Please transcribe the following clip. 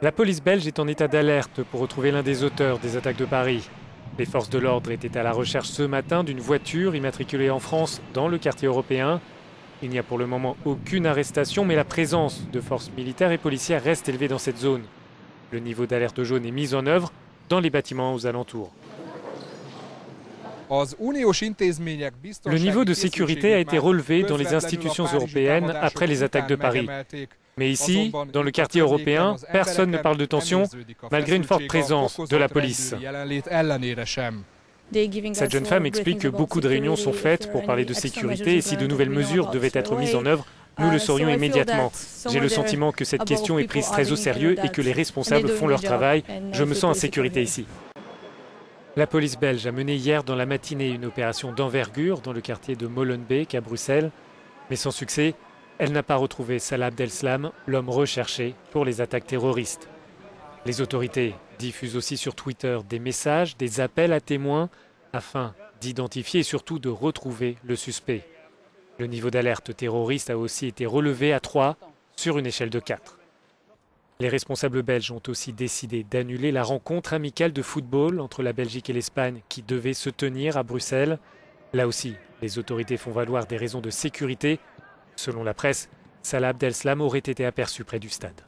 La police belge est en état d'alerte pour retrouver l'un des auteurs des attaques de Paris. Les forces de l'ordre étaient à la recherche ce matin d'une voiture immatriculée en France dans le quartier européen. Il n'y a pour le moment aucune arrestation, mais la présence de forces militaires et policières reste élevée dans cette zone. Le niveau d'alerte jaune est mis en œuvre dans les bâtiments aux alentours. Le niveau de sécurité a été relevé dans les institutions européennes après les attaques de Paris. Mais ici, dans le quartier européen, personne ne parle de tension, malgré une forte présence de la police. Cette jeune femme explique que beaucoup de réunions sont faites pour parler de sécurité et si de nouvelles mesures devaient être mises en œuvre, nous le saurions immédiatement. J'ai le sentiment que cette question est prise très au sérieux et que les responsables font leur travail. Je me sens en sécurité ici. La police belge a mené hier dans la matinée une opération d'envergure dans le quartier de Molenbeek à Bruxelles. Mais sans succès, elle n'a pas retrouvé Salah Abdeslam, l'homme recherché pour les attaques terroristes. Les autorités diffusent aussi sur Twitter des messages, des appels à témoins afin d'identifier et surtout de retrouver le suspect. Le niveau d'alerte terroriste a aussi été relevé à 3 sur une échelle de 4. Les responsables belges ont aussi décidé d'annuler la rencontre amicale de football entre la Belgique et l'Espagne qui devait se tenir à Bruxelles. Là aussi, les autorités font valoir des raisons de sécurité. Selon la presse, Salah Abdeslam aurait été aperçu près du stade.